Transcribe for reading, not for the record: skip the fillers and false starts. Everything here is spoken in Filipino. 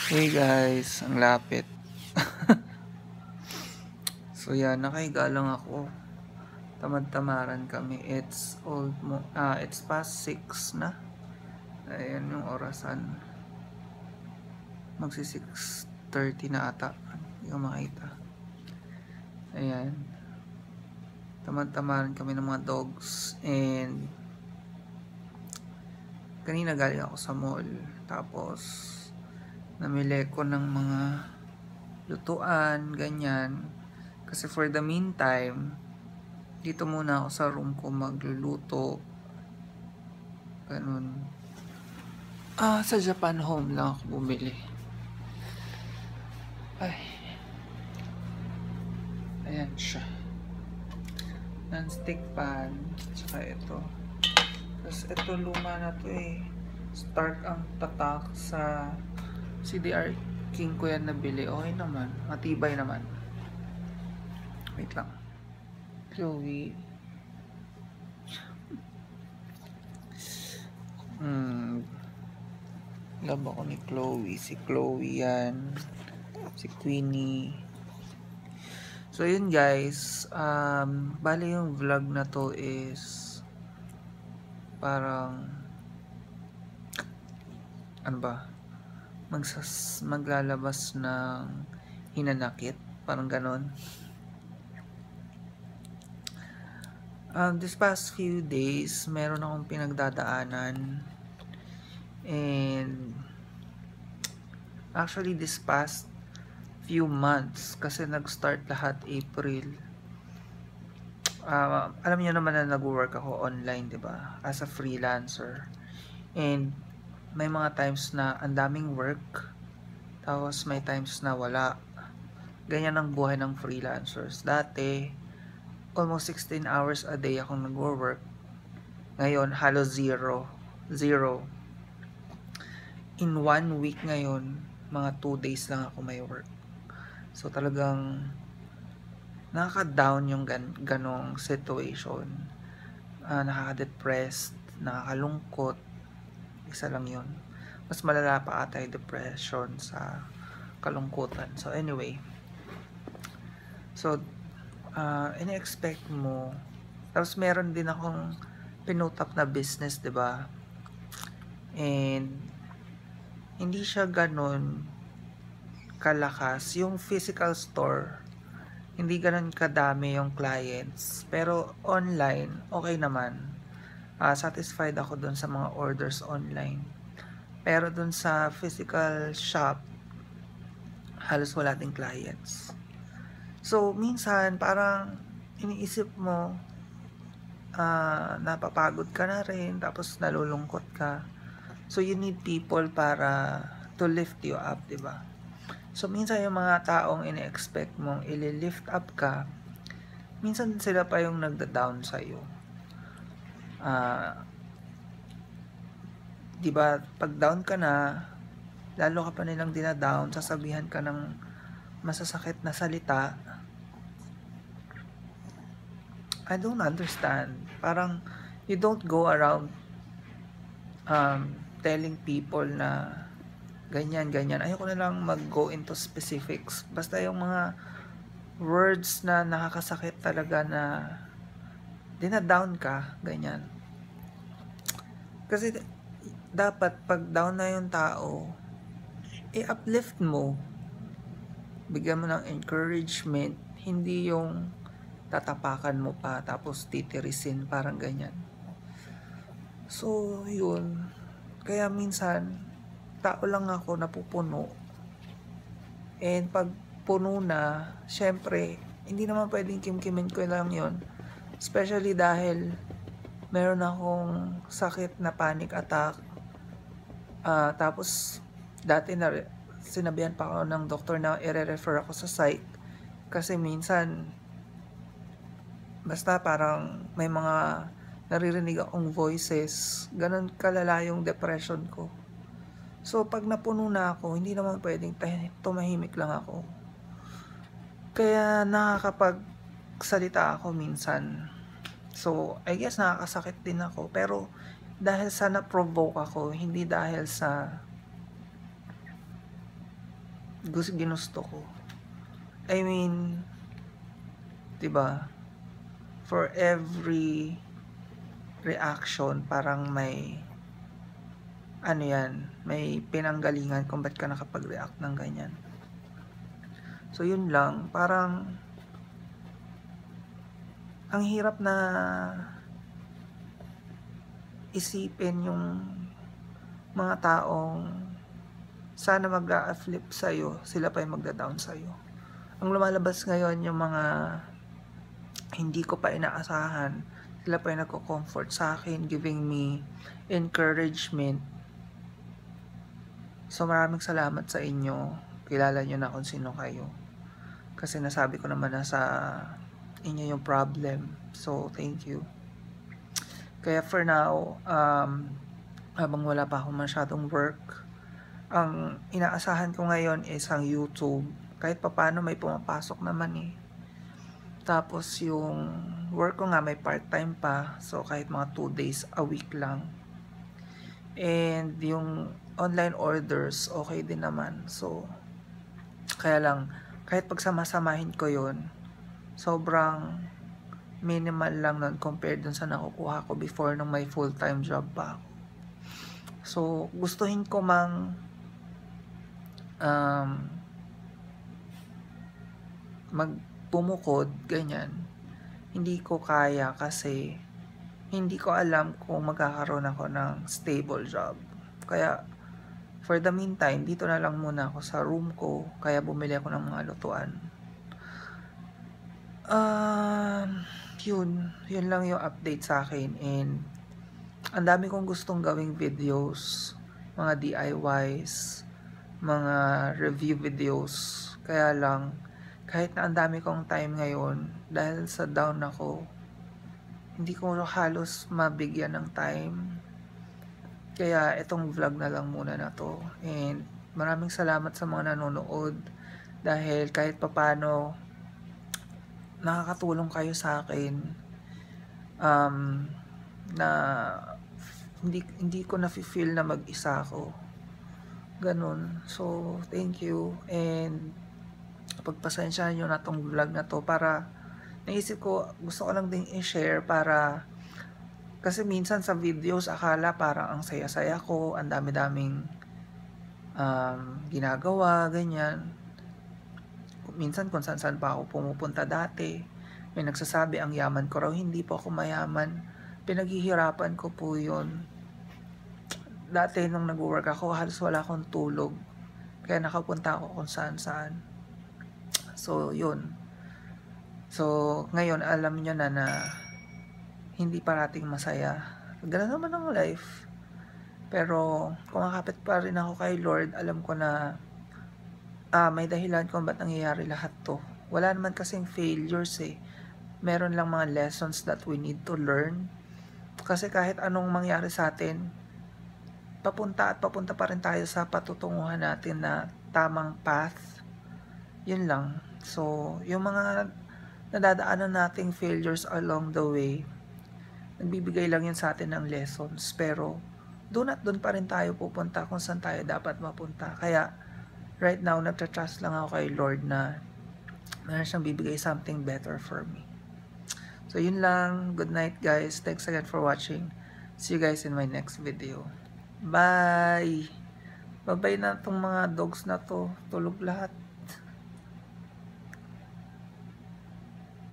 Hey guys, ang lapit. So yan, nakahiga lang ako. Tamad-tamaran kami. It's past 6 na. Ayan yung orasan. Magsi 6:30 na ata. Hindi ko makita. Ayan. Tamad-tamaran kami ng mga dogs. And kanina galing ako sa mall. Tapos namili ko ng mga lutuan, ganyan. Kasi for the meantime, dito muna ako sa room ko magluluto. Ganun. Sa Japan Home lang ako bumili. Ay. Ayan siya. Non-stick pan. Tsaka ito. Tapos ito luma na to eh. Stark ang tatak sa CDR King ko yan nabili. Okay naman. Matibay naman. Wait lang. Chloe. Love ako ni Chloe. Si Chloe yan. Si Queenie. So yun guys. Bali yung vlog na to is parang ano ba? Maglalabas ng hinanakit. Parang ganon. This past few days, meron akong pinagdadaanan. And actually this past few months, kasi nag-start lahat April. Alam niyo naman na nag-work ako online, 'di ba? As a freelancer. And may mga times na ang daming work, tapos may times na wala. Ganyan ang buhay ng freelancers. Dati, almost 16 hours a day akong nag-work. Ngayon, halos zero. In 1 week ngayon, mga 2 days lang ako may work. So talagang nakaka-down yung ganong situation. Nakaka-depressed, nakakalungkot. Isa lang yun. Mas malala pa ata yung depression sa kalungkutan. So anyway. So, ini-expect mo. Tapos meron din akong pinutap na business, 'di ba? And hindi siya ganon kalakas. Yung physical store, hindi ganon kadami yung clients. Pero online, okay naman. Satisfied ako dun sa mga orders online. Pero dun sa physical shop, halos wala ding clients. So, minsan, parang iniisip mo, napapagod ka na rin, tapos nalulungkot ka. So, you need people para to lift you up, diba? So, minsan yung mga taong ini-expect mong ili-lift up ka, minsan sila pa yung nagda-down sa'yo. Diba, pag down ka na, lalo ka pa nilang dina-down, sasabihan ka ng masasakit na salita. I don't understand. Parang, you don't go around telling people na ganyan. Ayoko na lang mag-go into specifics. Basta yung mga words na nakakasakit talaga na dina-down ka, ganyan. Kasi dapat pag down na yung tao, i-uplift mo. Bigyan mo ng encouragement, hindi yung tatapakan mo pa tapos titirisin, parang ganyan. So, yun. Kaya minsan, tao lang ako napupuno. And pag puno na, syempre, hindi naman pwedeng kimkimin ko lang yon. Especially dahil meron akong sakit na panic attack. Tapos, dati na sinabihan pa ako ng doktor na i-refer ako sa psych. Kasi minsan, basta parang may mga naririnig akong voices. Ganon kalala yung depression ko. So, pag napuno na ako, hindi naman pwedeng tumahimik lang ako. Kaya nakakapagsalita ako minsan. So, I guess nakakasakit din ako. Pero, dahil sa na-provoke ako, hindi dahil sa ginusto ko. I mean, 'di ba? For every reaction, parang may ano yan, may pinanggalingan kung ba't ka nakapag-react ng ganyan. So yun lang, parang ang hirap na isipin yung mga taong sana mag-a-flip sa'yo, sila pa yung magda-down sa'yo. Ang lumalabas ngayon yung mga hindi ko pa inaasahan, sila pa yung nagko-comfort sa akin, giving me encouragement. So maraming salamat sa inyo. Kilala nyo na kung sino kayo. Kasi nasabi ko naman na sa inyo yung problem. So thank you. Kaya for now, habang wala pa akong masyadong work, ang inaasahan ko ngayon is ang YouTube. Kahit papano may pumapasok naman eh. Tapos yung work ko nga may part-time pa. So kahit mga 2 days a week lang. And yung online orders, okay din naman. So kaya lang, kahit pagsamasamahin ko yon, sobrang minimal lang nun compared dun sa nakukuha ko before nung may full-time job pa ako. So gustuhin ko mang magpumukod, ganyan. Hindi ko kaya kasi hindi ko alam kung magkakaroon ako ng stable job. Kaya for the meantime, dito na lang muna ako sa room ko. Kaya bumili ako ng mga lutuan. Yun lang yung update sa akin. And ang dami kong gustong gawing videos, mga DIYs, mga review videos. Kaya lang, kahit na ang dami kong time ngayon, dahil sa down ako, hindi ko halos mabigyan ng time. Kaya itong vlog na lang muna na to. And maraming salamat sa mga nanonood. Dahil kahit papano, nakakatulong kayo sa akin. Na hindi ko na-feel na mag-isa ako. Ganun. So, thank you. And pagpasensyahan nyo na tong vlog na to para naisip ko, gusto ko lang din i-share para kasi minsan sa videos akala parang ang saya-saya ko, ang dami-daming ginagawa, ganyan. Minsan kung saan-saan pa ako pumupunta dati, may nagsasabi ang yaman ko raw, hindi po ako mayaman. Pinaghihirapan ko po yun. Dati nung nag-work ako, halos wala akong tulog. Kaya nakapunta ako kung saan-saan. So, yun. So, ngayon, alam nyo na hindi parating masaya. Ganun naman ang life. Pero, kumakapit pa rin ako kay Lord. Alam ko na may dahilan kung ba't nangyayari lahat to. Wala naman kasing failures eh. Meron lang mga lessons that we need to learn. Kasi kahit anong mangyari sa atin, papunta pa rin tayo sa patutunguhan natin na tamang path. Yun lang. So, yung mga nadadaanan nating failures along the way, nagbibigay lang yun sa atin ng lessons. Pero, doon pa rin tayo pupunta kung saan tayo dapat mapunta. Kaya, right now, nagtatrust lang ako kay Lord na meron siyang bibigay something better for me. So, yun lang. Good night, guys. Thanks again for watching. See you guys in my next video. Bye! Bye-bye na itong mga dogs na to. Tulog lahat.